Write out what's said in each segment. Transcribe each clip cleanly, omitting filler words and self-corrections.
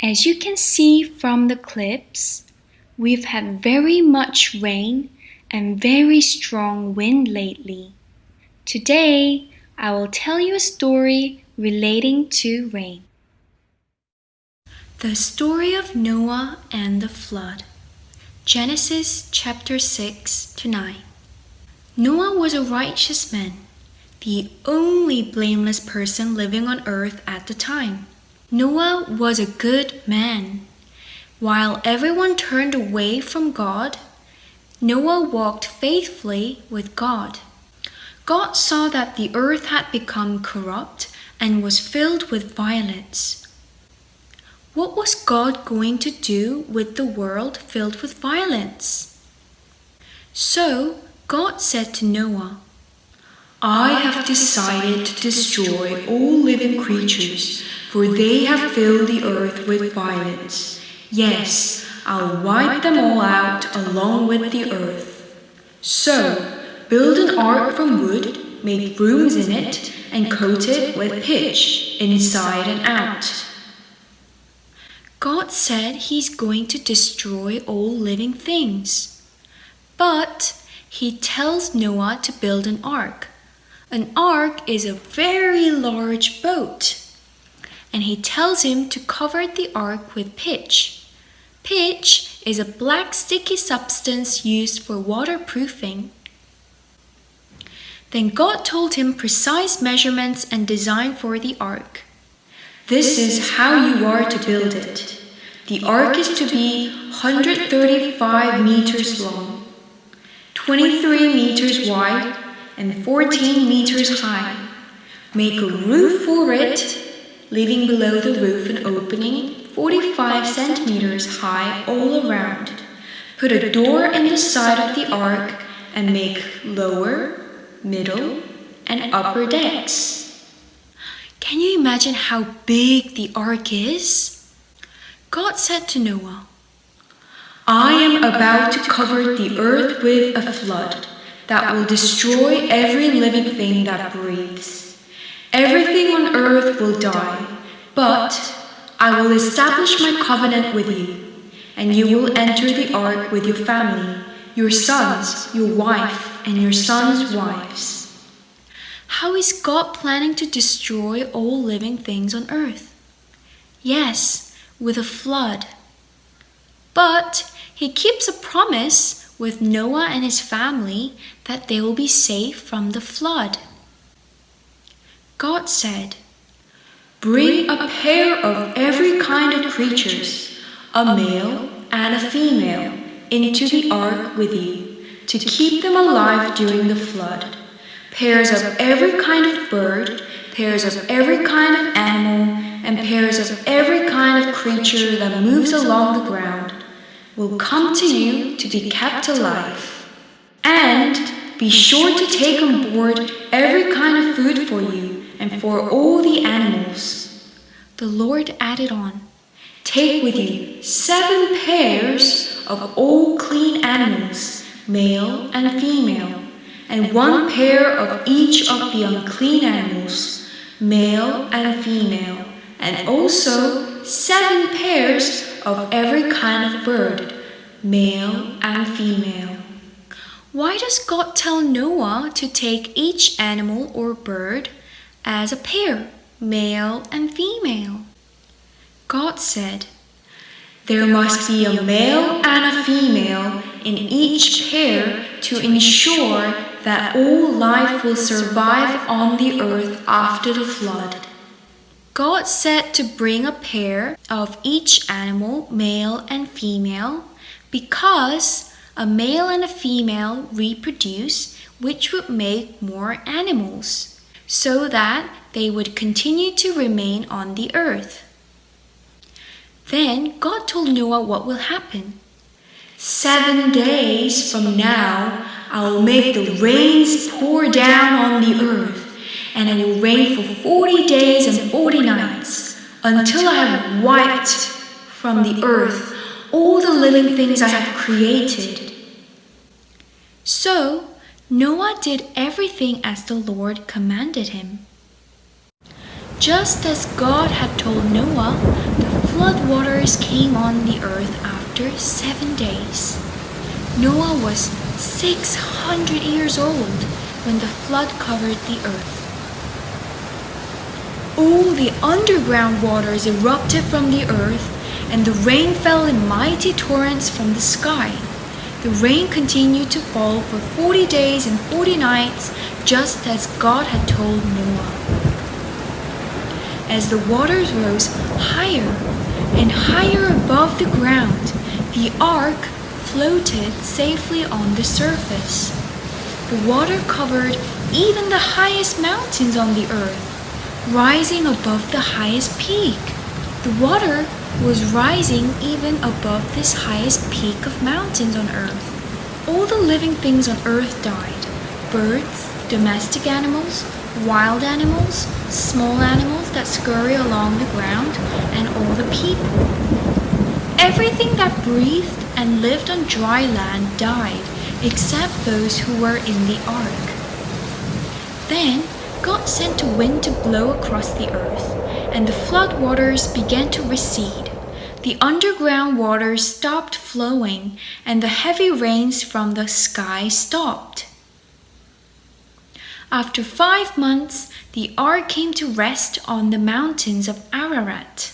As you can see from the clips, we've had very much rain and very strong wind lately. Today, I will tell you a story relating to rain. The story of Noah and the flood. Genesis chapter 6 to 9. Noah was a righteous man, the only blameless person living on earth at the time. Noah was a good man. While everyone turned away from God, Noah walked faithfully with God. God saw that the earth had become corrupt and was filled with violence. What was God going to do with the world filled with violence? So God said to Noah, "I have decided to destroy all living creatures, for they have filled the earth with violence. Yes, I'll wipe them all out along with the earth. So, build an ark from wood, make rooms in it, and coat it with pitch, inside and out." God said He's going to destroy all living things. But He tells Noah to build an ark. An ark is a very large boat. And He tells him to cover the ark with pitch. Pitch is a black sticky substance used for waterproofing. Then God told him precise measurements and design for the ark. "This is how you are to build it. The ark is to be 135 meters long, 23 meters wide, and 14 meters high. Make a roof for it, leaving below the roof an opening 45 centimeters high all around. Put a door in the side of the ark and make lower, middle, and upper decks." Can you imagine how big the ark is? God said to Noah, "I am about to cover the earth with a flood that will destroy every living thing that breathes. Everything on earth will die, but I will establish my covenant with you, and you will enter the ark with your family, your sons, your wife, and your sons' wives." How is God planning to destroy all living things on earth? Yes, with a flood. But He keeps a promise with Noah and his family that they will be safe from the flood. God said, "Bring a pair of every kind of creatures, a male and a female, into the ark with you, to keep them alive during the flood. Pairs of every kind of bird, pairs of every kind of animal, and pairs of every kind of creature that moves along the ground will come to you to be kept alive. And be sure to take on board every kind of food for you and for all the animals." The Lord added on, "Take with you 7 pairs of all clean animals, male and female, and 1 pair of each of the unclean animals, male and female, and also 7 pairs of every kind of bird, male and female." Why does God tell Noah to take each animal or bird as a pair, male and female? God said, "There must be a male and a female in each pair to ensure that all life will survive on the earth after the flood." God said to bring a pair of each animal, male and female, because a male and a female reproduce, which would make more animals, so that they would continue to remain on the earth. Then God told Noah what will happen. 7 days from now, I will make the rains pour down on the earth, and it will rain for 40 days and 40 nights, until I have wiped from the earth all the living things I have created. So Noah did everything as the Lord commanded him. Just as God had told Noah, the flood waters came on the earth after 7 days. Noah was 600 years old when the flood covered the earth. All the underground waters erupted from the earth, and the rain fell in mighty torrents from the sky. The rain continued to fall for 40 days and 40 nights, just as God had told Noah. As the waters rose higher and higher above the ground, the ark floated safely on the surface. The water covered even the highest mountains on the earth, rising above the highest peak. The water was rising even above this highest peak of mountains on earth. All the living things on earth died: birds, domestic animals, wild animals, small animals that scurry along the ground, and all the people. Everything that breathed and lived on dry land died, except those who were in the ark. Then God sent a wind to blow across the earth, and the flood waters began to recede. The underground waters stopped flowing, and the heavy rains from the sky stopped. After 5 months, the ark came to rest on the mountains of Ararat.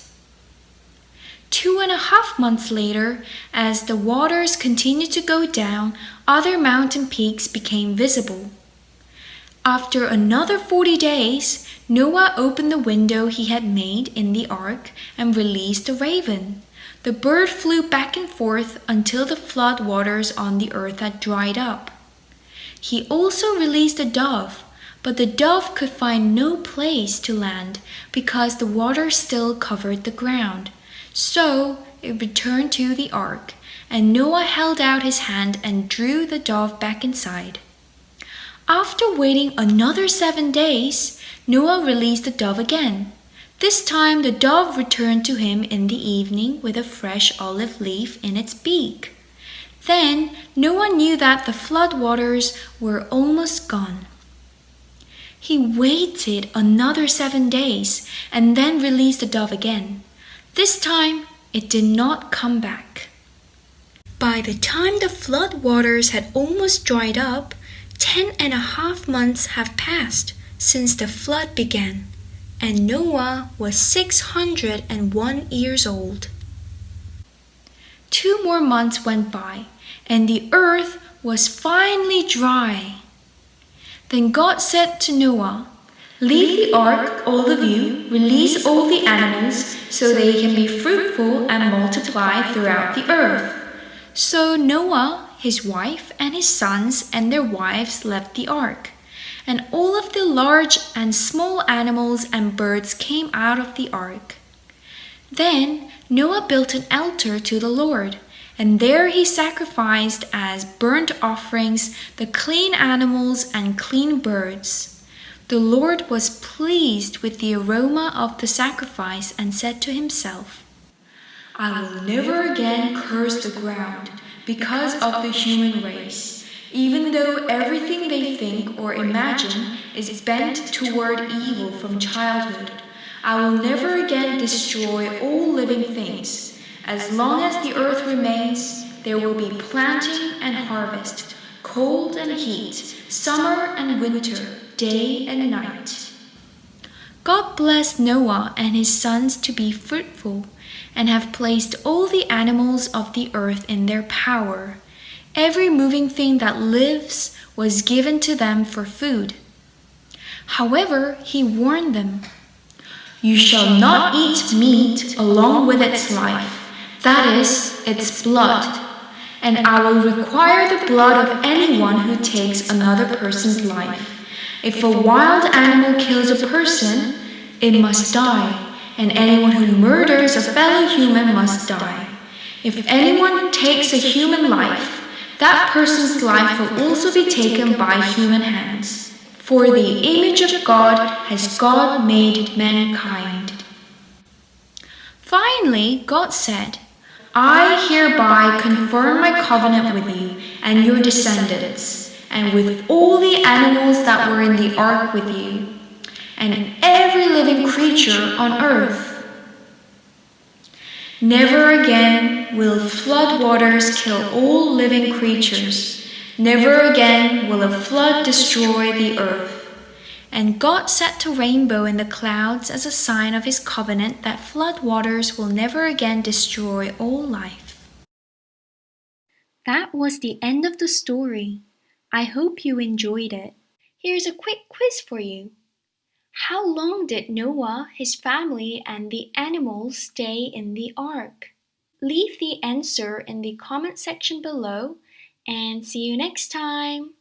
2.5 months later, as the waters continued to go down, other mountain peaks became visible. After another 40 days, Noah opened the window he had made in the ark and released a raven. The bird flew back and forth until the flood waters on the earth had dried up. He also released a dove, but the dove could find no place to land because the water still covered the ground. So it returned to the ark, and Noah held out his hand and drew the dove back inside. After waiting another 7 days, Noah released the dove again. This time the dove returned to him in the evening with a fresh olive leaf in its beak. Then Noah knew that the flood waters were almost gone. He waited another 7 days and then released the dove again. This time it did not come back. By the time the flood waters had almost dried up, 10.5 months have passed since the flood began, and Noah was 601 years old. 2 more months went by, and the earth was finally dry. Then God said to Noah, "Leave the ark, all of you, release all the animals, so they can be fruitful and multiply throughout the earth." So Noah, his wife, and his sons and their wives left the ark, and all of the large and small animals and birds came out of the ark. Then Noah built an altar to the Lord, and there he sacrificed as burnt offerings the clean animals and clean birds. The Lord was pleased with the aroma of the sacrifice and said to himself, "I will never again curse the ground because of the human race, even though everything they think or imagine is bent toward evil from childhood. I will never again destroy all living things. As long as the earth remains, there will be planting and harvest, cold and heat, summer and winter, day and night." God blessed Noah and his sons to be fruitful and have placed all the animals of the earth in their power. Every moving thing that lives was given to them for food. However, he warned them, "You shall not eat meat along with its life, that is, its blood, and I will require the blood of anyone who takes another person's life. If a wild animal kills a person, it must die, and anyone who murders a fellow human must die. If anyone takes a human life, that person's life will also be taken by human hands. For the image of God has God made mankind." Finally, God said, "I hereby confirm my covenant with you and your descendants, and with all the animals that were in the ark with you, and every living creature on earth. Never again will floodwaters kill all living creatures. Never again will a flood destroy the earth. And God set a rainbow in the clouds as a sign of his covenant that floodwaters will never again destroy all life. That was the end of the story. I hope you enjoyed it. Here's a quick quiz for you. How long did Noah, his family, and the animals stay in the ark? Leave the answer in the comment section below, and see you next time!